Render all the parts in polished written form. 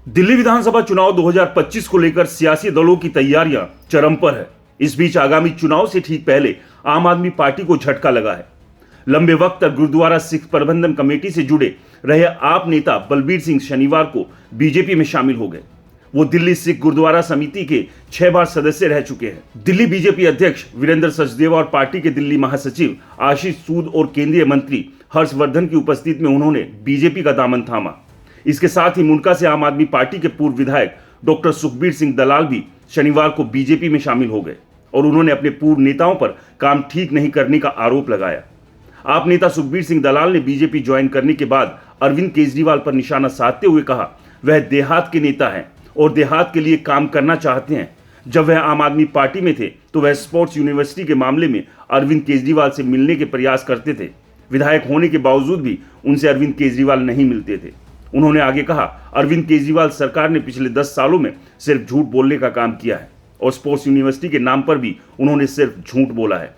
दिल्ली विधानसभा चुनाव 2025 को लेकर सियासी दलों की तैयारियां चरम पर है। इस बीच आगामी चुनाव से ठीक पहले आम आदमी पार्टी को झटका लगा है। लंबे वक्त तक गुरुद्वारा सिख प्रबंधन कमेटी से जुड़े रहे आप नेता बलबीर सिंह शनिवार को बीजेपी में शामिल हो गए। वो दिल्ली सिख गुरुद्वारा समिति के 6 बार सदस्य रह चुके हैं। दिल्ली बीजेपी अध्यक्ष वीरेंद्र सचदेवा और पार्टी के दिल्ली महासचिव आशीष सूद और केंद्रीय मंत्री हर्षवर्धन की उपस्थिति में उन्होंने बीजेपी का दामन थामा। इसके साथ ही मुंडका से आम आदमी पार्टी के पूर्व विधायक डॉक्टर सुखबीर सिंह दलाल भी शनिवार को बीजेपी में शामिल हो गए और उन्होंने अपने पूर्व नेताओं पर काम ठीक नहीं करने का आरोप लगाया। आप नेता सुखबीर सिंह दलाल ने बीजेपी ज्वाइन करने के बाद अरविंद केजरीवाल पर निशाना साधते हुए कहा, वह देहात के नेता हैं और देहात के लिए काम करना चाहते हैं। जब वह आम आदमी पार्टी में थे तो वह स्पोर्ट्स यूनिवर्सिटी के मामले में अरविंद केजरीवाल से मिलने के प्रयास करते थे। विधायक होने के बावजूद भी उनसे अरविंद केजरीवाल नहीं मिलते थे। उन्होंने आगे कहा, अरविंद केजरीवाल सरकार ने पिछले 10 सालों में सिर्फ झूठ बोलने का काम किया है और स्पोर्ट्स यूनिवर्सिटी के नाम पर भी उन्होंने सिर्फ झूठ बोला है।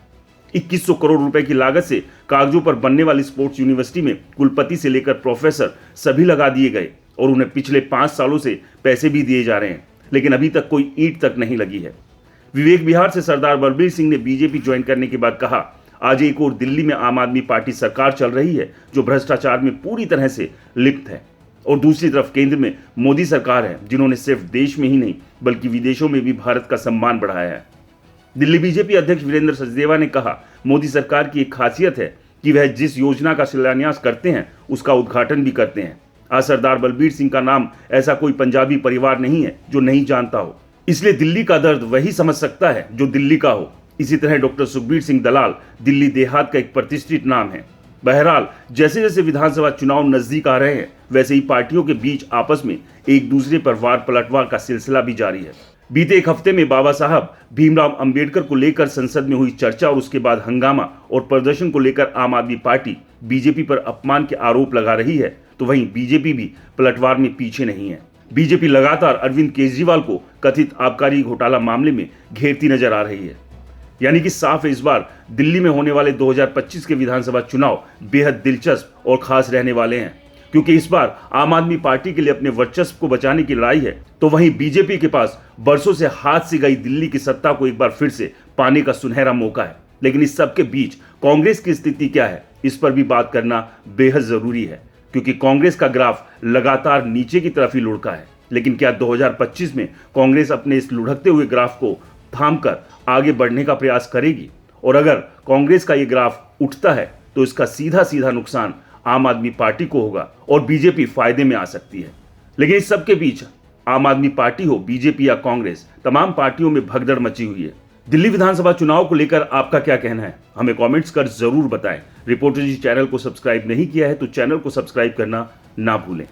2100 करोड़ रुपए की लागत से कागजों पर बनने वाली स्पोर्ट्स यूनिवर्सिटी में कुलपति से लेकर प्रोफेसर सभी लगा दिए गए और उन्हें पिछले 5 सालों से पैसे भी दिए जा रहे हैं, लेकिन अभी तक कोई ईंट तक नहीं लगी है। विवेक विहार से सरदार बलबीर सिंह ने बीजेपी ज्वाइन करने के बाद कहा, आज एक और दिल्ली में आम आदमी पार्टी सरकार चल रही है जो भ्रष्टाचार में पूरी तरह से लिप्त है और दूसरी तरफ केंद्र में मोदी सरकार है जिन्होंने सिर्फ देश में ही नहीं बल्कि विदेशों में भी भारत का सम्मान बढ़ाया है। दिल्ली बीजेपी अध्यक्ष वीरेंद्र सचदेवा ने कहा, मोदी सरकार की एक खासियत है कि वह जिस योजना का शिलान्यास करते हैं उसका उद्घाटन भी करते हैं। आज सरदार बलबीर सिंह का नाम ऐसा कोई पंजाबी परिवार नहीं है जो नहीं जानता हो, इसलिए दिल्ली का दर्द वही समझ सकता है जो दिल्ली का हो। इसी तरह डॉक्टर सुखबीर सिंह दलाल दिल्ली देहात का एक प्रतिष्ठित नाम है। बहरहाल जैसे जैसे विधानसभा चुनाव नजदीक आ रहे हैं वैसे ही पार्टियों के बीच आपस में एक दूसरे पर वार पलटवार का सिलसिला भी जारी है। बीते एक हफ्ते में बाबा साहब भीमराव अंबेडकर को लेकर संसद में हुई चर्चा और उसके बाद हंगामा और प्रदर्शन को लेकर आम आदमी पार्टी बीजेपी पर अपमान के आरोप लगा रही है, तो वहीं बीजेपी भी पलटवार में पीछे नहीं है। बीजेपी लगातार अरविंद केजरीवाल को कथित आबकारी घोटाला मामले में घेरती नजर आ रही है। यानी कि साफ है, इस बार दिल्ली में होने वाले 2025 के विधानसभा चुनाव बेहद दिलचस्प और खास रहने वाले हैं, क्योंकि इस बार आम आदमी पार्टी के लिए अपने वर्चस्व को बचाने की लड़ाई है, तो वहीं बीजेपी के पास बरसों से हाथ से गई दिल्ली की सत्ता को एक बार फिर से पाने का सुनहरा मौका है। लेकिन इस सब के बीच कांग्रेस की स्थिति क्या है, इस पर भी बात करना बेहद जरूरी है, क्योंकि कांग्रेस का ग्राफ लगातार नीचे की तरफ ही लुढ़का है। लेकिन क्या 2025 में कांग्रेस अपने इस लुढ़कते हुए ग्राफ को थामकर आगे बढ़ने का प्रयास करेगी? और अगर कांग्रेस का ये ग्राफ उठता है तो इसका सीधा सीधा नुकसान आम आदमी पार्टी को होगा और बीजेपी फायदे में आ सकती है। लेकिन इस सब के बीच आम आदमी पार्टी हो, बीजेपी या कांग्रेस, तमाम पार्टियों में भगदड़ मची हुई है। दिल्ली विधानसभा चुनाव को लेकर आपका क्या कहना है, हमें कमेंट्स कर जरूर बताएं। रिपोर्टर जी चैनल को सब्सक्राइब नहीं किया है तो चैनल को सब्सक्राइब करना ना भूलें।